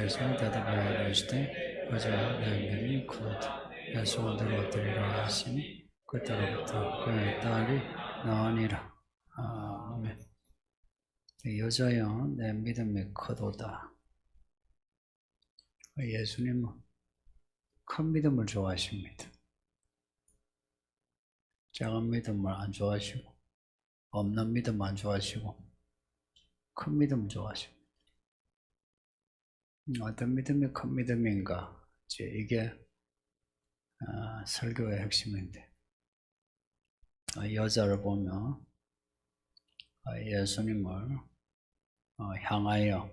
말씀을 대답하여 이르시되 그저 내 믿음이 크도다. 예수가 들어오리라 하시니 그때로부터 그의 딸이 나으니라. 아멘. 여자여 내 믿음이 크도다. 예수님은 큰 믿음을 좋아하십니다. 작은 믿음을 안 좋아하시고 없는 믿음 안 좋아하시고 큰 믿음을 좋아하십니다. 어떤 믿음이 큰 믿음인가? 이게 설교의 핵심인데, 여자를 보면 예수님을 향하여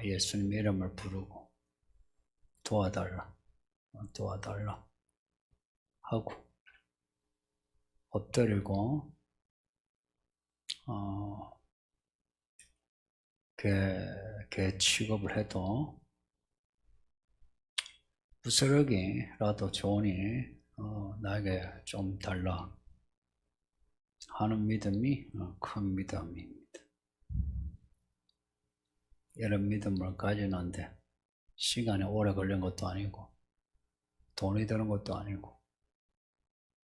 예수님 이름을 부르고 도와달라 하고 엎드리고 개 취급을 해도 부스러기라도 좋으니 나에게 좀 달라 하는 믿음이 큰 믿음입니다. 이런 믿음을 가지는데 시간이 오래 걸린 것도 아니고 돈이 드는 것도 아니고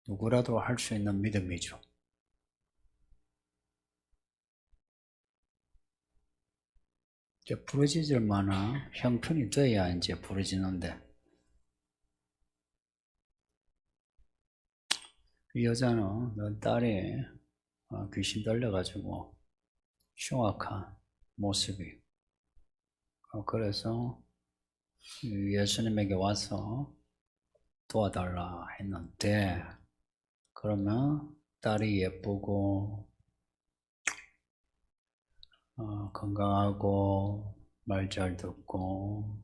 누구라도 할 수 있는 믿음이죠. 이제 부러지질 만한 형편이 돼야 이제 부러지는데, 이 여자는 딸이 귀신 들려가지고 흉악한 모습이, 그래서 예수님에게 와서 도와달라 했는데, 그러면 딸이 예쁘고 건강하고 말 잘 듣고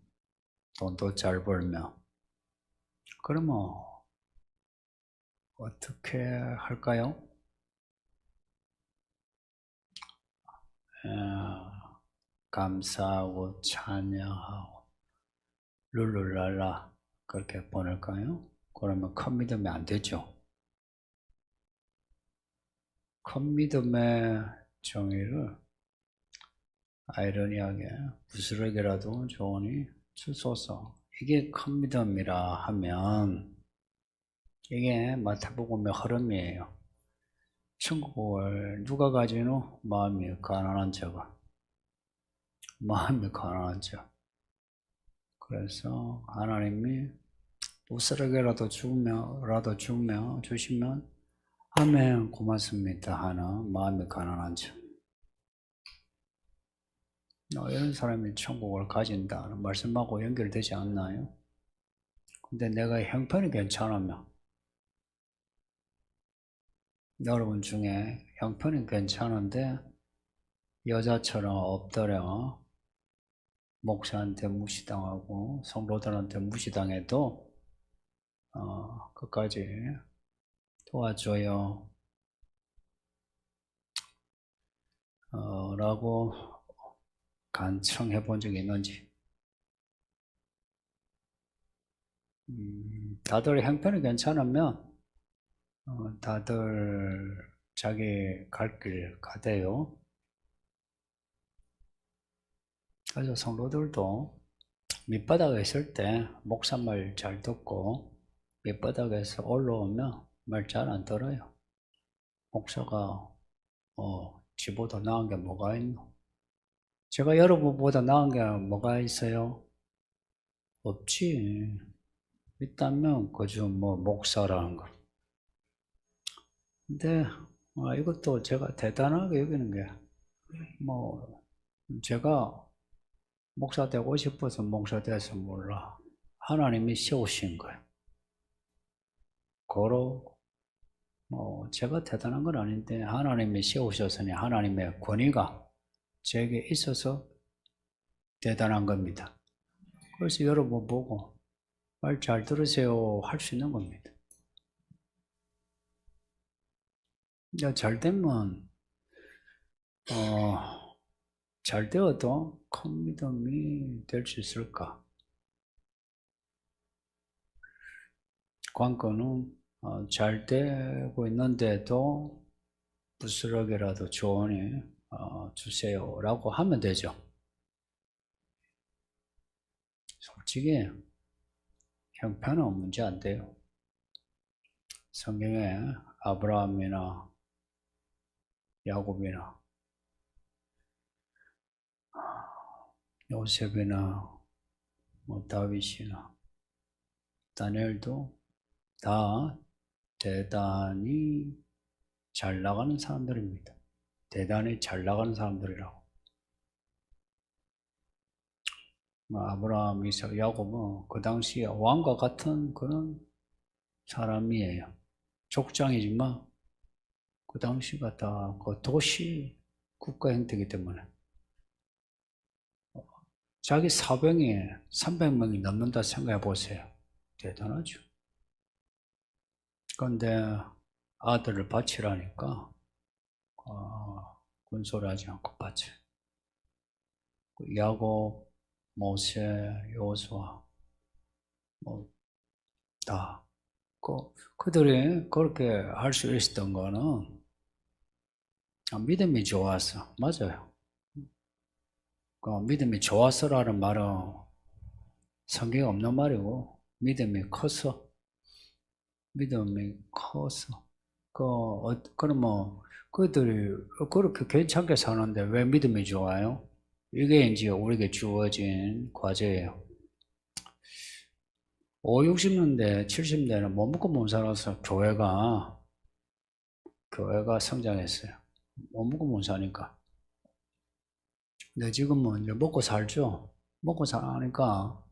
돈도 잘 벌며, 그러면 어떻게 할까요? 감사하고 찬양하고 룰루랄라 그렇게 보낼까요? 그러면 큰 믿음이 안 되죠. 큰 믿음의 정의를 아이러니하게 부스러기라도 좋으니 주소서, 이게 큰 믿음이라 하면 이게 마태복음의 흐름이에요. 천국을 누가 가지노? 마음이 가난한 자가. 마음이 가난한 자. 그래서 하나님이 부스러기라도 주시면 아멘 고맙습니다 하는 마음이 가난한 자. 이런 사람이 천국을 가진다는 말씀하고 연결되지 않나요? 근데 내가 형편이 괜찮으면, 여러분 중에 형편이 괜찮은데 여자처럼 엎드려 목사한테 무시당하고 성도들한테 무시당해도 끝까지 도와줘요 라고 간청해 본 적이 있는지. 다들 형편이 괜찮으면 다들 자기 갈 길 가대요. 그래서 성도들도 밑바닥에 있을 때 목사 말 잘 듣고 밑바닥에서 올라오면 말 잘 안 들어요. 목사가 지보다 나은 게 뭐가 있노? 제가 여러분보다 나은 게 뭐가 있어요? 없지. 있다면 그저 목사라는 거. 근데 이것도 제가 대단하게 여기는 게, 제가 목사 되고 싶어서 목사 돼서 몰라. 하나님이 세우신 거예요. 고로 제가 대단한 건 아닌데 하나님이 세우셨으니 하나님의 권위가 제게 있어서 대단한 겁니다. 그래서 여러분 보고 말 잘 들으세요 할 수 있는 겁니다. 잘 되면 잘 되어도 큰 믿음이 될 수 있을까? 관건은 잘 되고 있는데도 부스러기라도 좋으니 주세요라고 하면 되죠. 솔직히 형편은 문제 안 돼요. 성경에 아브라함이나 야곱이나 요셉이나 다윗이나 다니엘도 다 대단히 잘 나가는 사람들입니다. 대단히 잘 나가는 사람들이라고. 아브라함, 이삭, 야곱은 그 당시에 왕과 같은 그런 사람이에요. 족장이지만 그 당시가 다 그 도시 국가 형태이기 때문에 자기 사병이 300명이 넘는다 생각해 보세요. 대단하죠. 그런데 아들을 바치라니까 군소리하지 않고 바쳐. 야곱, 모세, 여호수아 다 그들이 그렇게 할 수 있었던 거는 믿음이 좋아서. 맞아요. 믿음이 좋아서라는 말은 성경에 없는 말이고, 믿음이 커서 그러면 그들이 그렇게 괜찮게 사는데 왜 믿음이 좋아요? 이게 이제 우리에게 주어진 과제예요. 50, 60년대, 70년대는 못 먹고 못 살아서 교회가 성장했어요. 못 먹고 못 사니까. 근데 지금은 이제 먹고 살죠. 먹고 사니까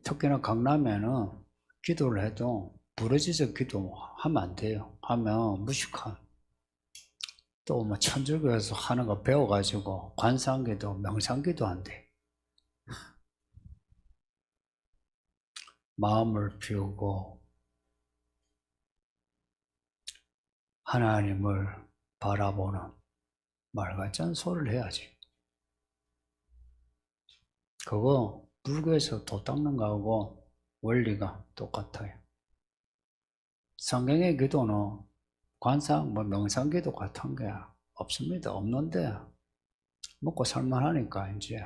특히나 강남에는 기도를 해도 부르짖어 기도하면 안 돼요. 하면 무식한, 또 뭐 천주교에서 하는 거 배워가지고 관상기도, 명상기도 안 돼. 마음을 비우고 하나님을 바라보는 말 같지 않은 소리를 해야지. 그거 불교에서 도 닦는 거하고 원리가 똑같아요. 성경의 기도는 관상, 명상기도 같은 게 없습니다. 없는데 먹고 살만하니까 이제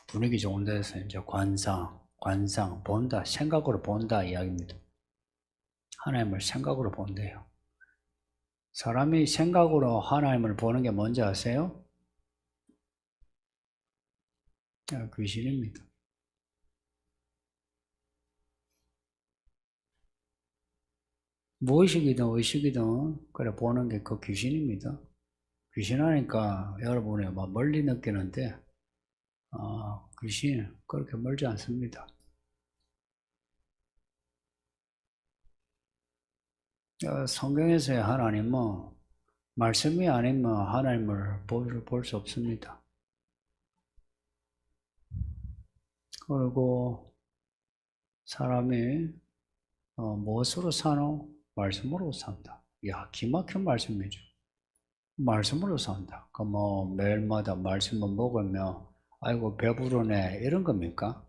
분위기 좋은 데서 이제 관상 본다, 생각으로 본다 이야기입니다. 하나님을 생각으로 본대요. 사람이 생각으로 하나님을 보는 게 뭔지 아세요? 귀신입니다. 무의식이든 의식이든 그래 보는 게 그 귀신입니다. 귀신하니까 여러분이 막 멀리 느끼는데 귀신 그렇게 멀지 않습니다. 성경에서의 하나님은 말씀이 아니면 하나님을 볼 수 없습니다. 그리고 사람이 무엇으로 사노? 말씀으로 산다. 야, 기막힌 말씀이죠. 말씀으로 산다. 매일마다 말씀을 먹으면 아이고 배부르네 이런 겁니까?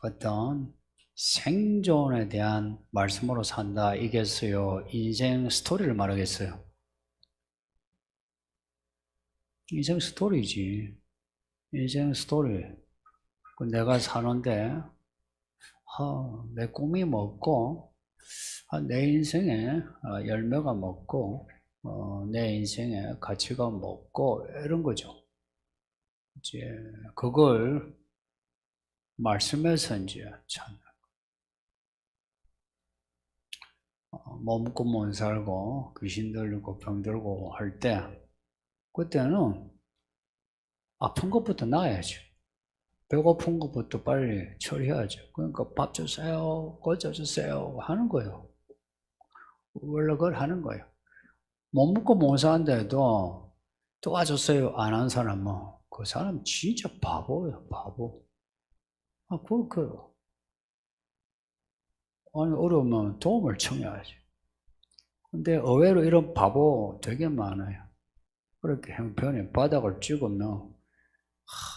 어떤 생존에 대한 말씀으로 산다 이겠어요? 인생 스토리를 말하겠어요? 인생 스토리지. 인생 스토리. 내가 사는데 내 꿈이 뭐고 내 인생에 열매가 뭐고 내 인생에 가치가 뭐고 이런 거죠. 이제 그걸 말씀에서 이제 찾는 못 먹고 못 살고 귀신 들리고 병 들고 할 때 그때는 아픈 것부터 나아야죠. 배고픈 것부터 빨리 처리해야죠. 그러니까 밥 주세요, 고쳐 주세요 하는 거예요. 원래 그걸 하는 거예요. 못 먹고 못 사는데도 도와주세요 안 하는 사람은 그 사람 진짜 바보예요, 바보. 아니, 어려우면 도움을 청해야지. 근데 의외로 이런 바보 되게 많아요. 그렇게 형편이 바닥을 찍으면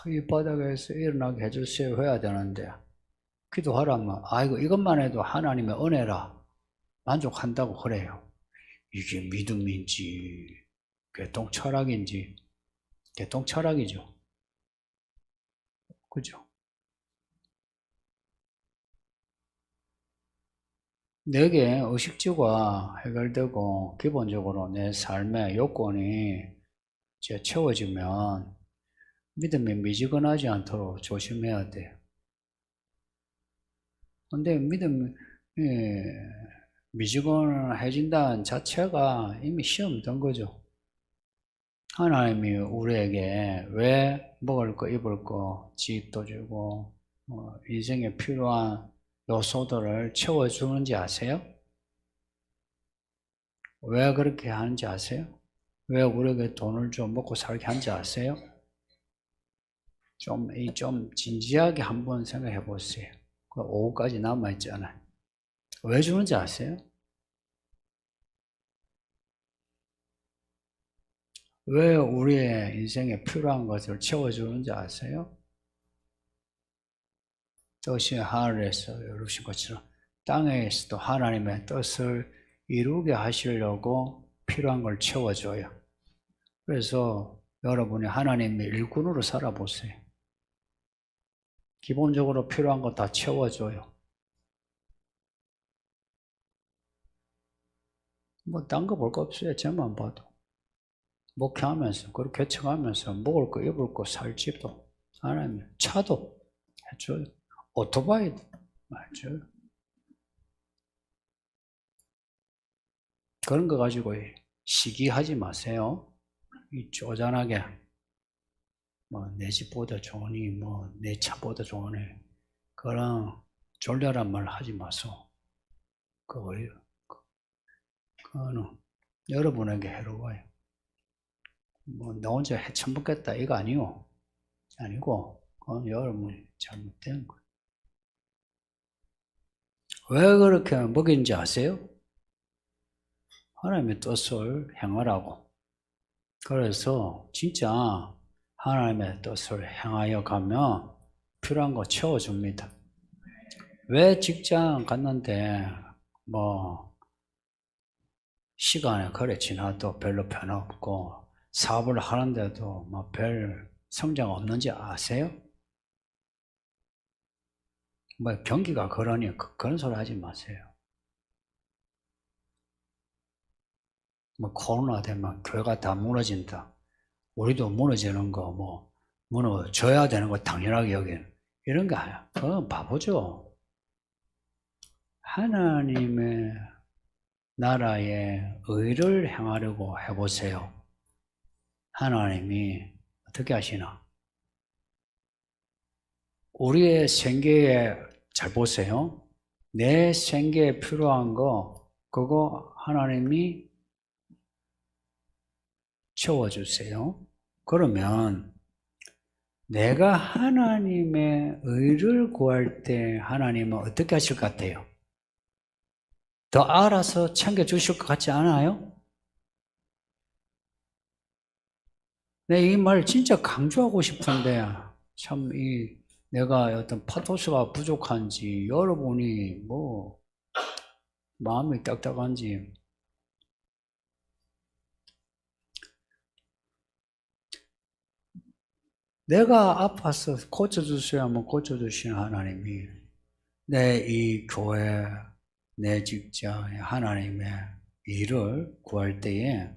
이 바닥에서 일어나게 해주세요 해야 되는데 기도하라면 아이고 이것만 해도 하나님의 은혜라 만족한다고 그래요. 이게 믿음인지 개똥철학인지 개똥철학이죠. 그죠? 내게 의식주가 해결되고 기본적으로 내 삶의 요건이 채워지면 믿음이 미지근하지 않도록 조심해야 돼요. 근데 믿음이 미지근해진다는 자체가 이미 시험 된 거죠. 하나님이 우리에게 왜 먹을 거, 입을 거, 집도 주고 인생에 필요한 요소들을 채워주는지 아세요? 왜 그렇게 하는지 아세요? 왜 우리에게 돈을 좀 먹고 살게 하는지 아세요? 좀 진지하게 한번 생각해 보세요. 오후까지 남아있잖아요. 왜 주는지 아세요? 왜 우리의 인생에 필요한 것을 채워주는지 아세요? 뜻이 하늘에서 이루신 것처럼 땅에서도 하나님의 뜻을 이루게 하시려고 필요한 걸 채워줘요. 그래서 여러분이 하나님의 일꾼으로 살아보세요. 기본적으로 필요한 거 다 채워줘요. 뭐 딴 거 볼 거 없어요. 쟤만 봐도. 목회하면서 그렇게 개척하면서 먹을 거 입을 거 살 집도 하나님 차도 해줘요. 오토바이도 해줘요. 그런 거 가지고 시기하지 마세요. 쪼잔하게 뭐 내 집보다 좋으니 뭐 내 차보다 좋으니 그런 졸렬한 말 하지 마소. 그거는 여러분에게 해로워요. 뭐 나 혼자 해쳐먹겠다 이거 아니고 그건 여러분이 잘못된 거예요. 왜 그렇게 먹이는지 아세요? 하나님의 뜻을 행하라고. 그래서 진짜 하나님의 뜻을 행하여 가면 필요한 거 채워줍니다. 왜 직장 갔는데 뭐 시간이 그래 지나도 별로 변화없고 사업을 하는데도 뭐 별 성장 없는지 아세요? 뭐 경기가 그러니 그런 소리 하지 마세요. 뭐 코로나 되면 교회가 다 무너진다. 우리도 무너지는 거 뭐 무너져야 되는 거 당연하게 여기는 이런 거 아니야. 그건 바보죠. 하나님의 나라의 의를 행하려고 해보세요. 하나님이 어떻게 하시나? 우리의 생계에 잘 보세요. 내 생계에 필요한 거 그거 하나님이 채워주세요. 그러면 내가 하나님의 의를 구할 때 하나님은 어떻게 하실 것 같아요? 더 알아서 챙겨주실 것 같지 않아요? 내 이 말 진짜 강조하고 싶은데 참 내가 어떤 파토스가 부족한지 여러분이 뭐 마음이 딱딱한지 내가 아파서 고쳐주셔야 하면 고쳐주시는 하나님이 내 이 교회, 내 직장에 하나님의 일을 구할 때에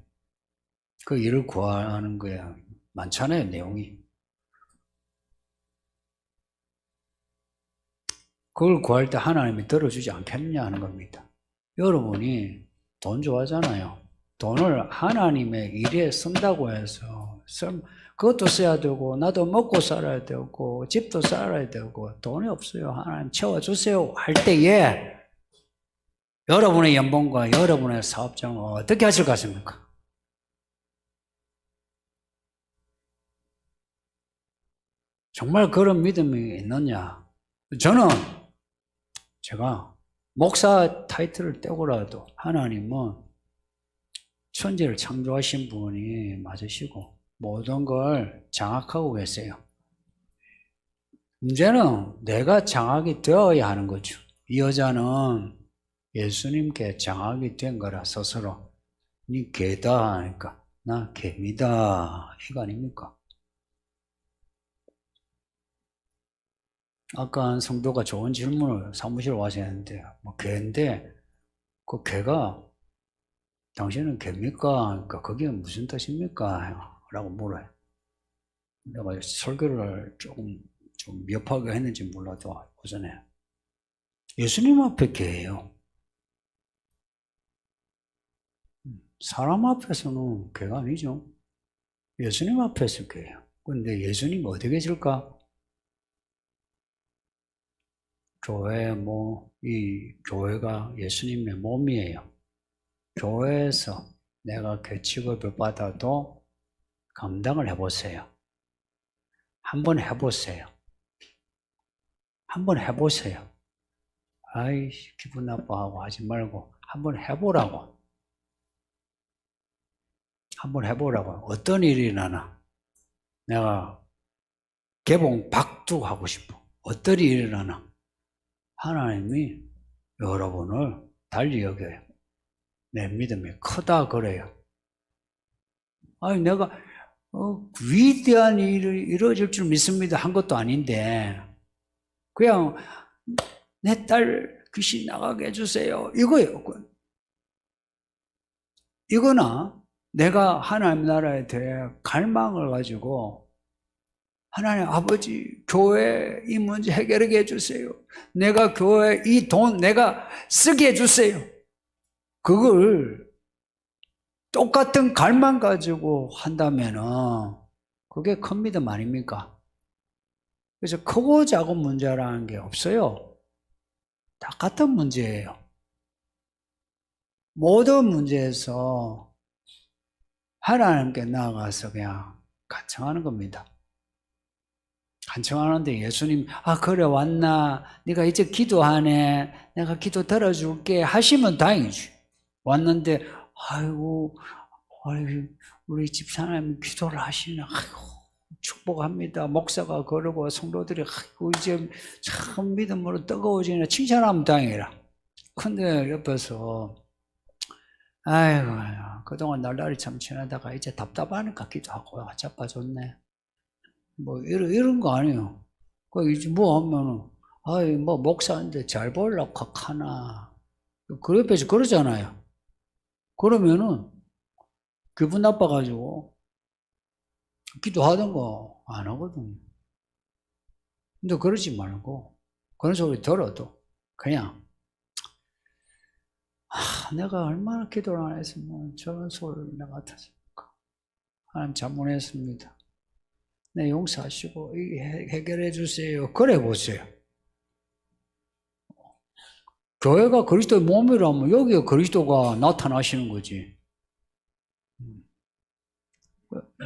그 일을 구하는 거야. 많잖아요, 내용이. 그걸 구할 때 하나님이 들어주지 않겠냐 하는 겁니다. 여러분이 돈 좋아하잖아요. 돈을 하나님의 일에 쓴다고 해서 그것도 써야 되고 나도 먹고 살아야 되고 집도 살아야 되고 돈이 없어요. 하나님 채워주세요 할 때에 여러분의 연봉과 여러분의 사업장은 어떻게 하실 것 같습니까? 정말 그런 믿음이 있느냐? 저는 제가 목사 타이틀을 떼고라도 하나님은 천지를 창조하신 분이 맞으시고 모든 걸 장악하고 계세요. 문제는 내가 장악이 되어야 하는 거죠. 이 여자는 예수님께 장악이 된 거라 스스로 니 개다 하니까 나 개미다 이거 아닙니까? 아까 성도가 좋은 질문을 사무실 와서 했는데, 뭐, 개인데, 그 개가, 당신은 개입니까? 그러니까 그게 무슨 뜻입니까? 라고 물어요. 내가 설교를 좀 미흡하게 했는지 몰라도, 오전에. 예수님 앞에 개예요. 사람 앞에서는 개가 아니죠. 예수님 앞에서 개예요. 근데 예수님 어디 계실까? 이 교회가 예수님의 몸이에요. 교회에서 내가 개 취급을 받아도 감당을 해보세요. 한번 해보세요. 한번 해보세요. 아이, 기분 나빠하고 하지 말고 한번 해보라고. 한번 해보라고. 어떤 일이 일어나나. 내가 개봉 박두하고 싶어. 어떤 일이 일어나나. 하나님이 여러분을 달리 여겨요. 내 믿음이 크다 그래요. 아니 내가 위대한 일이 이루어질 줄 믿습니다 한 것도 아닌데 그냥 내 딸 귀신 나가게 해주세요 이거예요. 이거나 내가 하나님 나라에 대해 갈망을 가지고 하나님 아버지 교회 이 문제 해결하게 해주세요. 내가 교회 이 돈 내가 쓰게 해주세요. 그걸 똑같은 갈망 가지고 한다면은 그게 큰 믿음 아닙니까? 그래서 크고 작은 문제라는 게 없어요. 다 같은 문제예요. 모든 문제에서 하나님께 나아가서 그냥 간청하는 겁니다. 간청하는데 예수님 그래 왔나? 네가 이제 기도하네. 내가 기도 들어줄게 하시면 다행이지. 왔는데 아이고 우리 집사람이 기도를 하시네. 아이고 축복합니다. 목사가 그러고 성도들이 아이고 이제 참 믿음으로 뜨거워지네. 칭찬하면 다행이라. 근데 옆에서 아이고 그동안 날라리 참 지내다가 이제 답답하니까 기도하고 자빠졌네. 뭐 이런 거 아니에요. 그 이제 뭐 하면은 뭐 목사인데 잘 보려고 하나. 그 옆에서 그러잖아요. 그러면은 기분 나빠가지고 기도하던 거 안 하거든요. 근데 그러지 말고 그런 소리 들어도 그냥 내가 얼마나 기도를 안 했으면 저런 소리를 내가 듣습니까? 하나님 잘못했습니다. 내 용서하시고 해결해 주세요. 그래 보세요. 교회가 그리스도의 몸이라면 여기에 그리스도가 나타나시는 거지.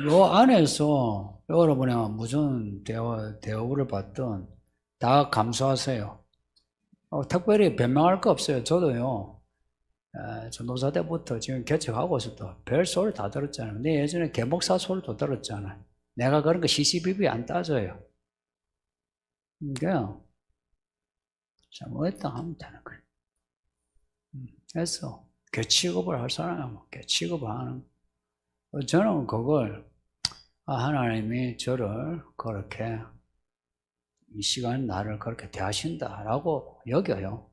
요 안에서 여러분이 무슨 대우를 받든 다 감수하세요. 특별히 변명할 거 없어요. 저도요. 전도사 때부터 지금 개척하고 있어도 별 소리 다 들었잖아요. 내 예전에 개목사 소리도 들었잖아요. 내가 그런 거 시시비비 안 따져요. 그냥 잘못했다 하면 되는 거예요. 그래서 개취급을 할 사람은 개취급을 하는 저는 그걸 하나님이 저를 그렇게 이 시간 나를 그렇게 대하신다라고 여겨요.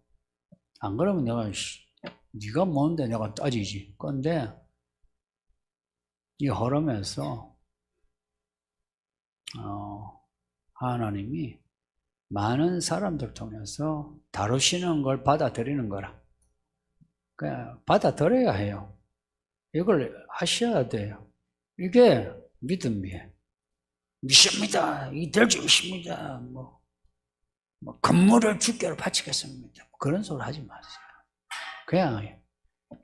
안 그러면 내가 네가 뭔데 내가 따지지. 그런데 이 흐름에서 하나님이 많은 사람들 통해서 다루시는 걸 받아들이는 거라. 그냥 받아들여야 해요. 이걸 하셔야 돼요. 이게 믿음이에요. 믿습니다. 이될 줄 믿습니다. 뭐 건물을 주께로 바치겠습니다. 그런 소리 하지 마세요. 그냥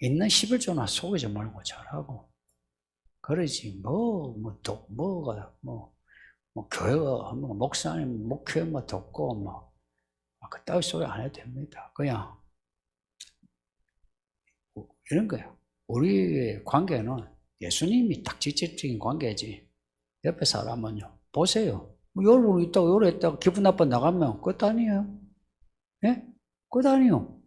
있는 11조나 속이지 말고 잘하고 그러지 뭐가 교회가 목사님 목회 돕고 그따위 소리 안 해도 됩니다. 그냥 이런 거예요. 우리의 관계는 예수님이 딱 직접적인 관계지. 옆에 사람은요. 보세요. 여러분 있다고 요래 있다고 기분 나빠 나가면 끝 아니에요. 예? 끝 아니에요.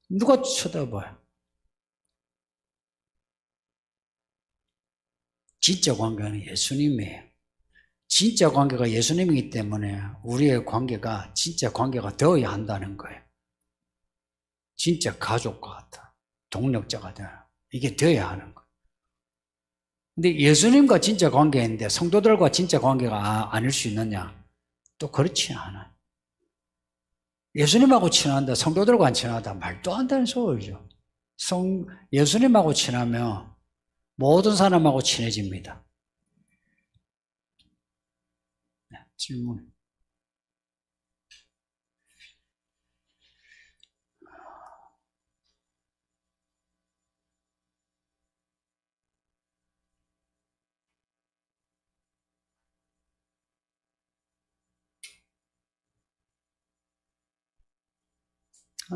누가 쳐다봐요? 진짜 관계는 예수님이에요. 진짜 관계가 예수님이기 때문에 우리의 관계가 진짜 관계가 되어야 한다는 거예요. 진짜 가족과 같아. 동력자가 돼요. 이게 되어야 하는 거예요. 근데 예수님과 진짜 관계인데 성도들과 진짜 관계가 아닐 수 있느냐? 또 그렇지 않아요. 예수님하고 친한다, 성도들과 안 친하다, 말도 안 되는 소리죠. 예수님하고 친하면 모든 사람하고 친해집니다. 네, 질문.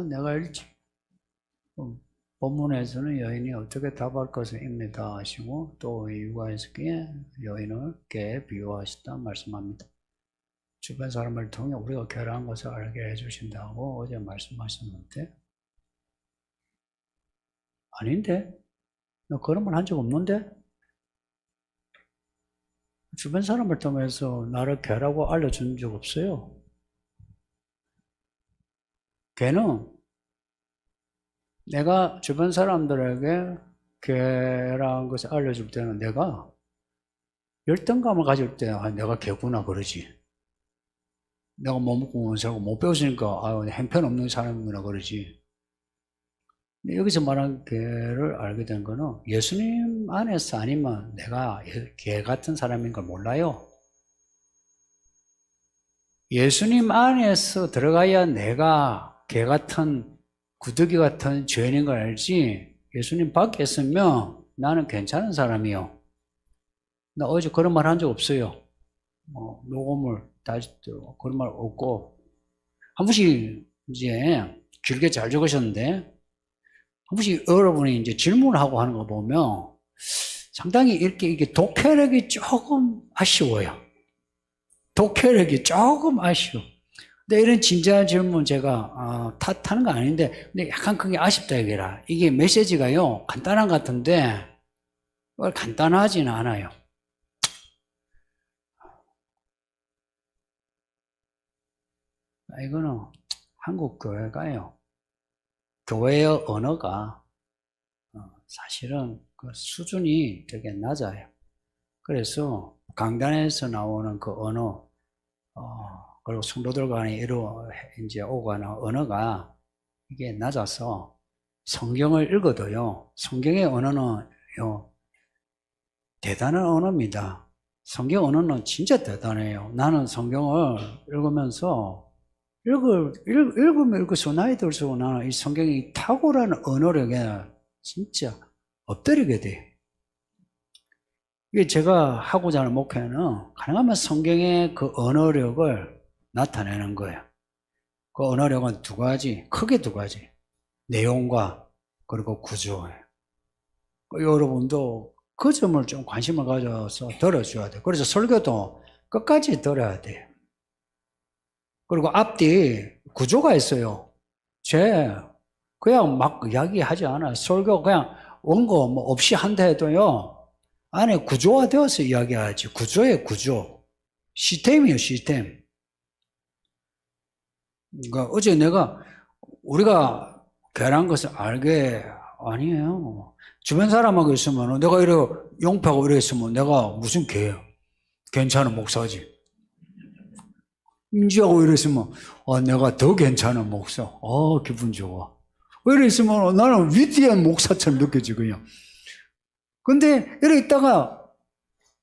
내가 읽지. 본문에서는 여인이 어떻게 답할 것입니다 하시고 또 이유가 있기에 여인을 개에 비유하셨다 말씀합니다. 주변 사람을 통해 우리가 결혼한 것을 알게 해주신다고 어제 말씀하셨는데 아닌데? 나 그런 말 한 적 없는데? 주변 사람을 통해서 나를 개라고 알려준 적 없어요. 개는 내가 주변 사람들에게 개라는 것을 알려줄 때는 내가 열등감을 가질 때 내가 개구나 그러지. 내가 못 먹고 못 살고 못 배웠으니까 형편없는 사람이구나 그러지. 여기서 말한 개를 알게 된 거는 예수님 안에서 아니면 내가 개 같은 사람인 걸 몰라요. 예수님 안에서 들어가야 내가 개 같은 구더기 같은 죄인인 걸 알지. 예수님 밖에 있으면 나는 괜찮은 사람이요. 나 어제 그런 말 한 적 없어요. 녹음을 다시 그런 말 없고 한 번씩 이제 길게 잘 적으셨는데 한 번씩 여러분이 이제 질문을 하고 하는 거 보면 상당히 이게 독해력이 조금 아쉬워요. 독해력이 조금 아쉬워. 근데 이런 진지한 질문 제가 탓하는 거 아닌데 근데 약간 그게 아쉽다 이게라. 이게 메시지가요 간단한 것 같은데 간단하지는 않아요. 이거는 한국 교회가요. 교회의 언어가 사실은 그 수준이 되게 낮아요. 그래서 강단에서 나오는 그 언어, 그리고 성도들 간에 이제 오가는 언어가 이게 낮아서 성경을 읽어도요, 성경의 언어는요, 대단한 언어입니다. 성경 언어는 진짜 대단해요. 나는 성경을 읽으면서 읽으면 읽을수록 나이 들수록 나는 이 성경이 탁월한 언어력에 진짜 엎드리게 돼. 이게 제가 하고자 하는 목표는 가능하면 성경의 그 언어력을 나타내는 거예요. 그 언어력은 두 가지, 크게 두 가지. 내용과 그리고 구조예요. 여러분도 그 점을 좀 관심을 가져서 들어줘야 돼요. 그래서 설교도 끝까지 들어야 돼요. 그리고 앞뒤 구조가 있어요. 그냥 막 이야기하지 않아요. 설교 그냥 원고 뭐 없이 한다 해도요. 안에 구조화 되어서 이야기하지. 구조예요, 구조. 시스템이에요, 시스템. 그러니까 어제 우리가 결한 것을 알게 아니에요. 주변 사람하고 있으면 내가 이래 용패하고 이래 있으면 내가 무슨 개야. 괜찮은 목사지. 인지하고 이랬으면 내가 더 괜찮은 목사. 기분 좋아. 이랬으면 나는 위대한 목사처럼 느껴지고요. 근데 이래 있다가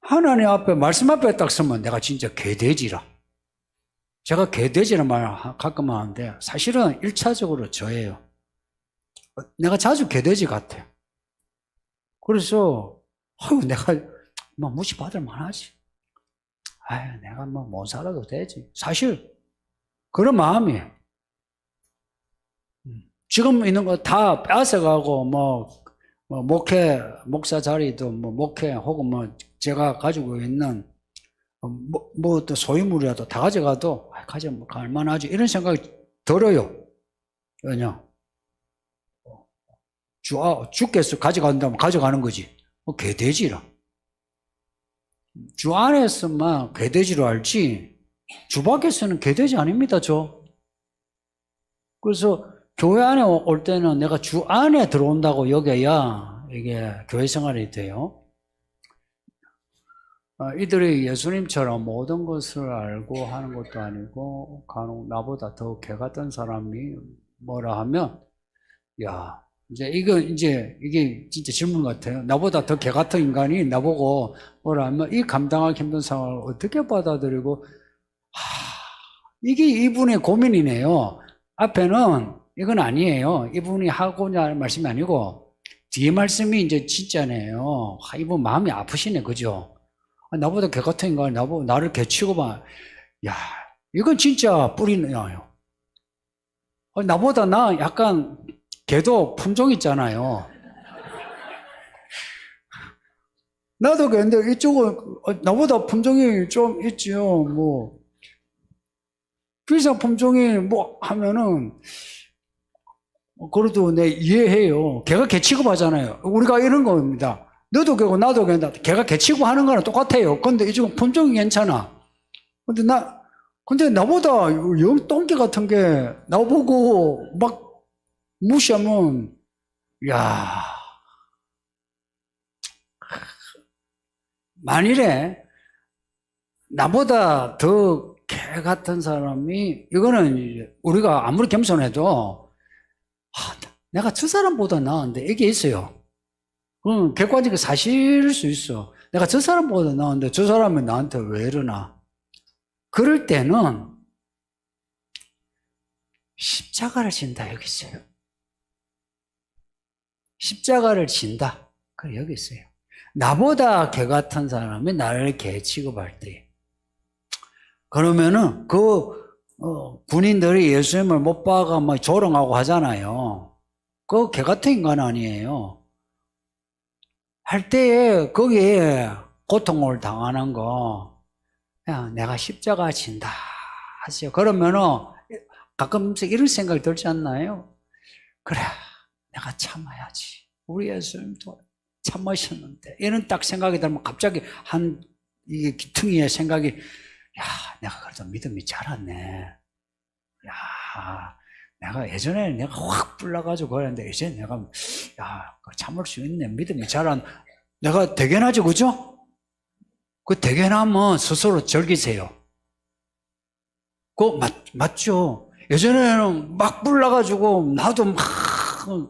하나님 앞에 말씀 앞에 딱 서면 내가 진짜 개돼지라. 제가 개돼지란 말 가끔 하는데 사실은 1차적으로 저예요. 내가 자주 개돼지 같아요. 그래서 내가 뭐 무시받을 만하지. 내가 뭐 못 살아도 되지. 사실 그런 마음이에요. 지금 있는 거 다 뺏어가고 목사 자리도 목회 혹은 제가 가지고 있는 또 소유물이라도 다 가져가도 가져갈 만하지 이런 생각이 들어요. 왜냐? 주께서 가져간다면 가져가는 거지. 개돼지라. 주 안에서만 개돼지로 알지 주 밖에서는 개돼지 아닙니다. 그래서 교회 안에 올 때는 내가 주 안에 들어온다고 여겨야 이게 교회 생활이 돼요. 이들이 예수님처럼 모든 것을 알고 하는 것도 아니고 간혹 나보다 더 개 같은 사람이 뭐라 하면 야 이제 이게 진짜 질문 같아요. 나보다 더 개 같은 인간이 나보고 뭐라 하면 이 감당하기 힘든 상황을 어떻게 받아들이고 이게 이분의 고민이네요. 앞에는 이건 아니에요. 이분이 하고자 하는 말씀이 아니고 뒤에 말씀이 이제 진짜네요. 이분 마음이 아프시네, 그죠? 나보다 개 같은 인간, 나를 개치고 봐. 야, 이건 진짜 뿌리나요. 나보다 나 약간 개도 품종 있잖아요. 나도 근데 이쪽은 나보다 품종이 좀 있지요. 뭐 비슷한 품종이 뭐 하면은 그래도 내 이해해요. 개가 개 취급하잖아요. 우리가 이런 겁니다. 너도 개고 나도 개다. 개가 개 취급하는 거는 똑같아요. 근데 이쪽은 품종이 괜찮아. 근데 나보다 영 똥개 같은 게 나보고 막 무시하면 야 만일에 나보다 더 개 같은 사람이 이거는 우리가 아무리 겸손해도 내가 저 사람보다 나은데 이게 있어요. 객관적인 사실일 수 있어. 내가 저 사람보다 나은데 저 사람이 나한테 왜 이러나. 그럴 때는 십자가를 진다 여기 있어요. 십자가를 진다. 그래 여기 있어요. 나보다 개 같은 사람이 나를 개 취급할 때 그러면은 군인들이 예수님을 못 박아 막 조롱하고 하잖아요. 그 개 같은 인간 아니에요. 할 때에 거기에 고통을 당하는 거 그냥 내가 십자가 진다 하세요. 그러면은 가끔씩 이런 생각이 들지 않나요? 그래 내가 참아야지. 우리 예수님도 참으셨는데 이런 딱 생각이 들면 갑자기 이게 기퉁이의 생각이 야 내가 그래도 믿음이 자랐네. 야 내가 예전에 내가 확 불나가지고 그랬는데 이제 내가 야 참을 수 있네. 믿음이 자란 내가 대견하죠, 그죠? 그 대견하면 스스로 즐기세요. 맞죠? 예전에는 막 불나가지고 나도 막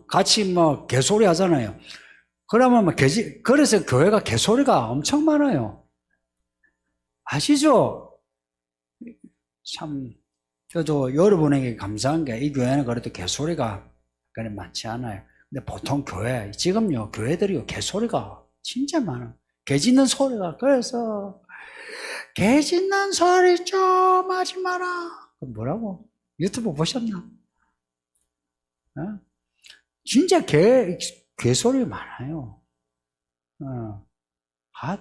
같이 막 개소리 하잖아요. 그러면 막 그래서 교회가 개소리가 엄청 많아요. 아시죠? 참 저도 여러분에게 감사한 게 이 교회는 그래도 개소리가 그래 많지 않아요. 근데 보통 지금요 교회들이 개소리가 진짜 많아요. 개 짖는 소리가 그래서 개 짖는 소리 좀 하지 마라. 뭐라고? 유튜브 보셨나? 진짜 개소리 많아요.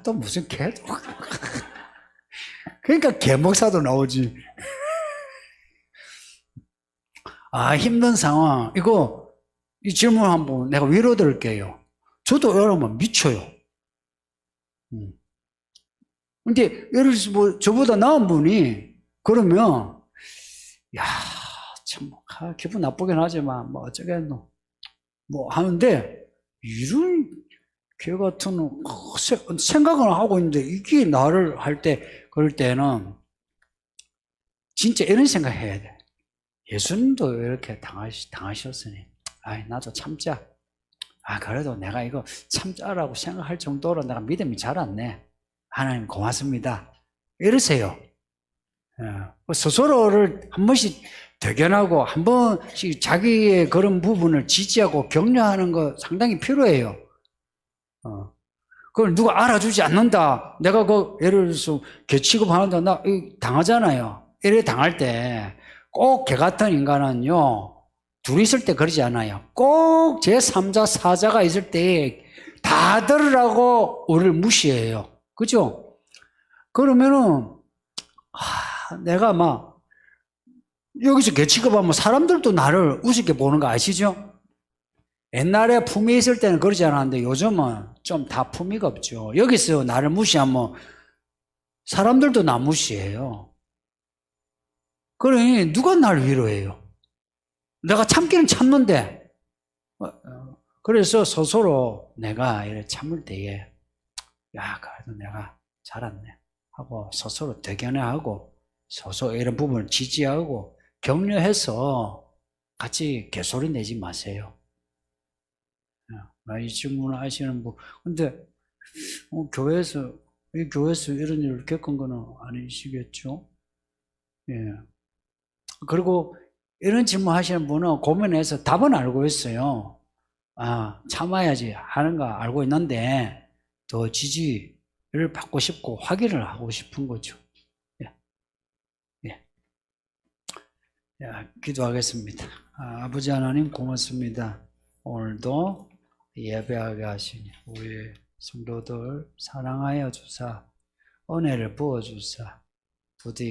또 무슨 개도. 그러니까 개목사도 나오지. 힘든 상황. 이 질문 한번 내가 위로 드릴게요. 저도 여러분 미쳐요. 근데 예를 들어서 뭐 저보다 나은 분이 그러면 야, 참 기분 나쁘긴 하지만 뭐 어쩌겠노. 뭐 하는데 이런 개 같은 생각은 하고 있는데 이게 나를 할 때 그럴 때는 진짜 이런 생각 해야 돼. 예수님도 이렇게 당하셨으니 나도 참자. 그래도 내가 이거 참자라고 생각할 정도로 내가 믿음이 자랐네. 하나님 고맙습니다. 이러세요. 스스로를 한 번씩 대견하고 한 번씩 자기의 그런 부분을 지지하고 격려하는 거 상당히 필요해요. 그걸 누가 알아주지 않는다. 내가 예를 들어서 개 취급하는다. 나 당하잖아요. 이래 당할 때 꼭 개 같은 인간은요. 둘이 있을 때 그러지 않아요. 꼭 제3자, 사자가 있을 때 다 들으라고 우리를 무시해요. 그죠? 그러면은 내가 막 여기서 개 취급하면 사람들도 나를 우습게 보는 거 아시죠? 옛날에 품위 있을 때는 그러지 않았는데 요즘은 좀 다 품위가 없죠. 여기서 나를 무시하면 사람들도 나 무시해요. 그러니 누가 날 위로해요? 내가 참기는 참는데, 그래서 스스로 내가 이렇게 참을 때에, 야, 그래도 내가 잘했네 하고 스스로 대견해하고 스스로 이런 부분을 지지하고 격려해서 같이 개소리 내지 마세요. 이 질문을 하시는 분, 근데 교회에서 이런 일을 겪은 거는 아니시겠죠? 예. 그리고 이런 질문 하시는 분은 고민해서 답은 알고 있어요. 참아야지 하는 거 알고 있는데 더 지지를 받고 싶고 확인을 하고 싶은 거죠. 예. 예. 기도하겠습니다. 아버지 하나님 고맙습니다. 오늘도 예배하게 하시니 우리 성도들 사랑하여 주사 은혜를 부어 주사 부디